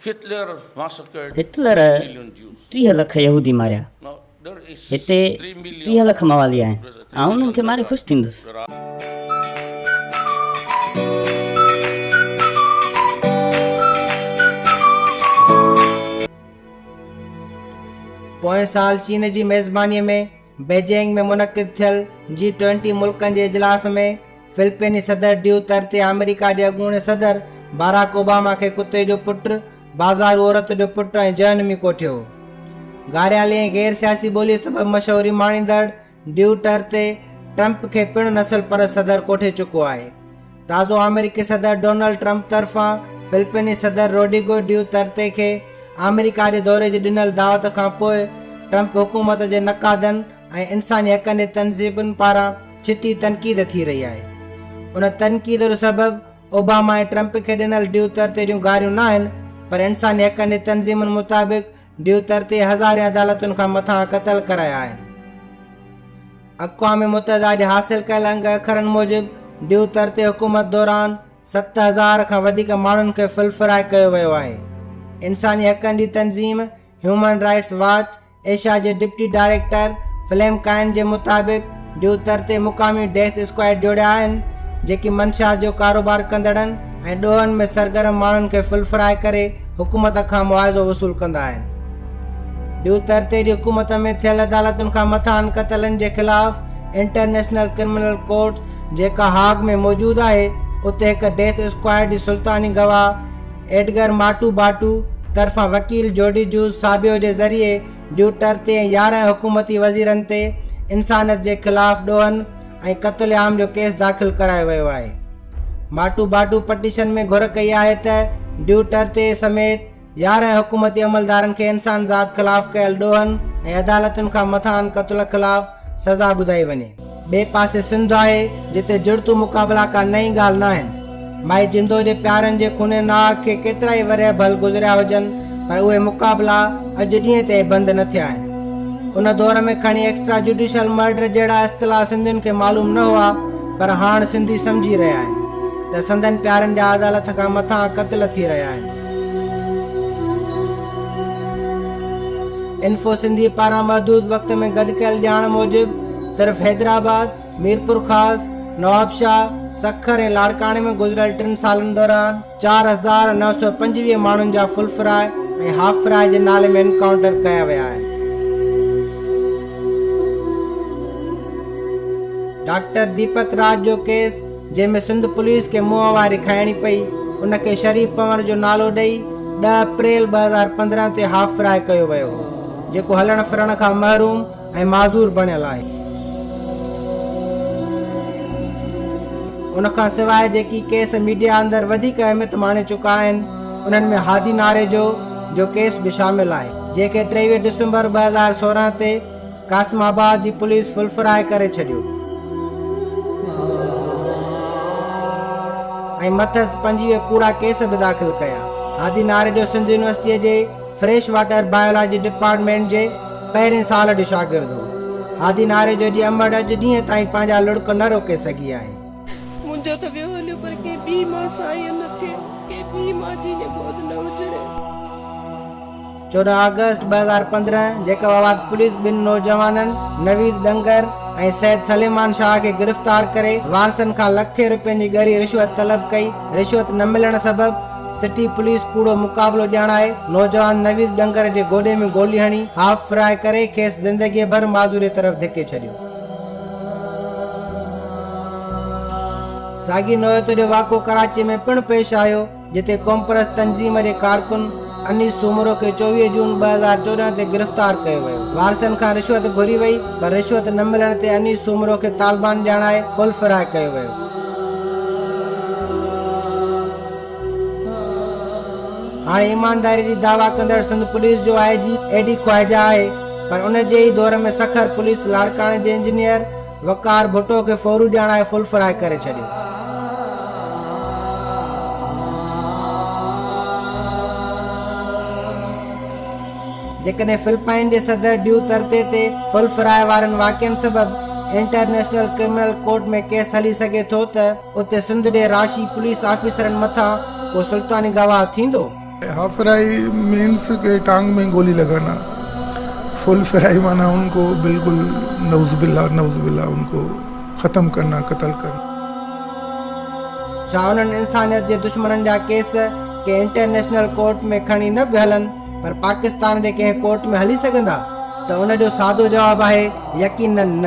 Hitler 30 लख यहूदी मारिया। हिते 30 लख मवाली आहिनि ऐं उन्हनि खे मारे ख़ुशि थींदुसि। पोएं साल चीन जी मेज़बानीअ में बेजिंग में मुनक़िद थियल G20 मुल्कनि जे इजलास में फिलिपाइनी सदर ड्यूतर्ते अमेरिका जे अॻूणे सदर बाराक ओबामा खे कुते जो पुटु, बाज़ारू औरत जो पुटु ऐं जहनमी कोठियो। घारियाले ऐं गैर सियासी ॿोली सबबि मशहूरी माणींदड़ ड्यूटर्ते ट्रंप खे पिणु नस्ल परस्त सदर कोठे चुको आहे। ताज़ो अमेरिकी सदर डोनाल्ड ट्रंप तरफ़ां फिलिपाइनी सदर रोड्रिगो ड्यूतर्ते खे अमेरिका जे दौरे जी ॾिनल दावत खां पोइ ट्रंप हुकूमत जे नक़ादनि ऐं इंसानी हक़नि जी तनज़ीमुनि पारां छिती तनक़ीद थी रही आहे। उन तनक़ीद जो सबबु ओबामा ऐं ट्रंप खे ॾिनल ड्यूतर्ते जूं गारियूं न आहिनि, पर इंसानी हक़नि जी तनज़ीमुनि मुताबिक़ ड्यूतर्ते हज़ारे अदालतुनि खां मथां क़तल कराया आहिनि। अक़वाम मुतहिदा जे हासिल कयल अंग अखरनि मूजिबि ड्यूतर्ते हुकूमत दौरान 7000 खां वधीक माण्हुनि खे फुलफराए कयो वियो आहे। इंसानी हक़नि जी तनज़ीम ह्यूमन राइट्स वॉच एशिया जे डिप्टी डायरेक्टर फिल्म काइन जे मुताबिक़ ड्यूतर्ते मुक़ामी डेथ स्क्वाड जोड़िया आहिनि जेकी मंशियात जो कारोबार कंदड़नि ऐं ॾोहनि में सरगर्म माण्हुनि खे फुलफराए करे हुकूमत खां मुआवज़ो वसूल कंदा आहिनि। ड्यूतर्ते जी हुकूमत में थियल अदालतुनि खां मथां क़तलनि जे ख़िलाफ़ इंटरनेशनल क्रिमिनल कोर्ट जेका हाग में मौजूदु आहे, उते हिकु डेथ स्क्वाड जी सुल्तानी गवाह एडगर माटू बाटू तरफ़ां वकील जोडी जूस साबियो जे ज़रिए ड्यूटर्ते ऐं 11 हुकूमती वज़ीरनि ते इंसानियत जे ख़िलाफ़ ॾोहनि ऐं क़त्ल आम जो केस दाख़िल करायो वियो आहे। माटू बाटू पटिशन में घुर कई आहे त ड्यूटर्ते समेत 11 हुकूमती अमलदारनि खे इंसान ज़ात ख़िलाफ़ कयल ॾोहनि ऐं अदालतुनि खां मथां क़त्ल ख़िलाफ़ सज़ा ॿुधाई वञे। ॿिए पासे सिंध आहे जिते जुड़तू मुक़ाबला का नई ॻाल्हि न आहिनि। माई जिंदो जे प्यारनि जे खूने नाग खे केतिरा ई वरिया भल गुज़रिया हुजनि, पर उहे मुक़ाबला अॼु ॾींहं ते बंदि न थिया आहिनि। उन दौर में खणी एक्स्ट्रा जुडिशल मर्डर जहिड़ा इस्तिलाह सिंधियुनि खे मालूम न हुआ, पर हाणे सिंधी सम्झी रहिया आहिनि त संदन प्यारनि जा अदालत खां मथां क़त्ल थी रहिया आहिनि। इंफो सिंधी पारां महदूद वक़्त में गॾु कयल ॼाण मूजिबि सिर्फ़ हैदराबाद, मीरपुर ख़ास, नवाबशाह, सखर ऐं लाड़काणे में गुज़िरियल 3 सालनि दौरान 4925 माण्हुनि जा फुल फ्राए ऐं हाफ फ्राए जे नाले में एनकाउंटर कया विया आहिनि। डॉक्टर दीपक राज जो केस जंहिंमें सिंध पुलिस खे मुंहं वारी खाइणी पई, उनखे शरीफ़ पवण जो नालो ॾेई 10 अप्रैल 2015 ते हाफ फ्राए कयो वियो, जेको हलण फिरण खां महरूम ऐं माज़ूर बणियल आहे। उनखां सवाइ जेकी केस मीडिया अंदरि वधीक अहमियत माणे चुका आहिनि, उन्हनि में हादी नारे जो केस बि शामिल आहे, जंहिंखे 23 डिसंबर 2016 ते कासिमाबाद जी पुलिस फुलफराए करे छॾियो ऐं मथस 25 कूड़ा केस बि दाख़िल कया। हादी नारे जो सिंध यूनिवर्सिटीअ जे फ्रेश वाटर बायोलॉजी डिपार्टमेंट जे पहिरें साल जो शागिर्द हो। हादी नारे जो जी अमड़ अॼु ॾींहं ताईं पंहिंजा लुड़क न रोके सघी आहे। मुंहिंजो त वियो हलियो, पर के ॿी मां सां ईअं न थिए, के ॿी मां जी ने गोद न हुजे। 14 अगस्त 2015 जेका वाद पुलिस 2 नौजवाननि नवीद डंगर ऐं सैद सलेमान शाह खे गिरफ़्तार करे वारसनि खां लखे रुपयनि जी ॻरी रिश्वत तलब कई। रिश्वत न मिलण सबबि सिटी पुलिस कूड़ो मुक़ाबिलो ॼाणाए नौजवान नवीद डंगर जे गोॾे में गोली हणी हाफ फ्राए करे खेसि ज़िंदगीअ भर माज़ूरी तरफ़ धिके छॾियो। साॻी नौयत जो वाक़ो कराची में पिणु पेश आयो, जिते क़ौमपरस्त तंज़ीम जे कारकुन अनीस सूमरो खे 24 जून 2014 ते गिरफ़्तार कयो वियो। वारसनि खां रिश्वत घुरी वई, पर रिश्वत न मिलण ते अनीस सूमरो खे तालिबान ॼाणाए फुल फ्राए कयो वियो। हाणे ईमानदारी जी दावा कंदड़ सिंध पुलिस जो IG एडी ख्वाजा आहे, पर उन जे ई दौर में सखर पुलिस लाड़काणे जे इंजीनियर वकार भुट्टो खे फौरू ॼाणाए फुल फ्राए करे छॾियो। जेकॾहिं फिलिपाइन जे सदर ड्यूतर्ते ते फुल फ्राए वारनि वाक़िअनि सबबि इंटरनेशनल क्रिमिनल कोर्ट में केस हली सघे थो, त उते सिंध जे राशी पुलिस ऑफिसरनि मथां को सुल्तानी गवाह थींदो। हाफ फ्राई मीन्स के टांग में गोली लगाना, फुल फ्राई माना उनको बिल्कुल नौज़बिल्ला उनको ख़त्म करना, कत्ल करना। छा उन्हनि इंसानियत जे दुश्मननि जा केस के इंटरनेशनल कोर्ट में खणी न बि हलनि पर पाकिस्तान जे कंहिं कोर्ट में हली सघंदा? त उन जो सादो जवाबु आहे यकीनन न।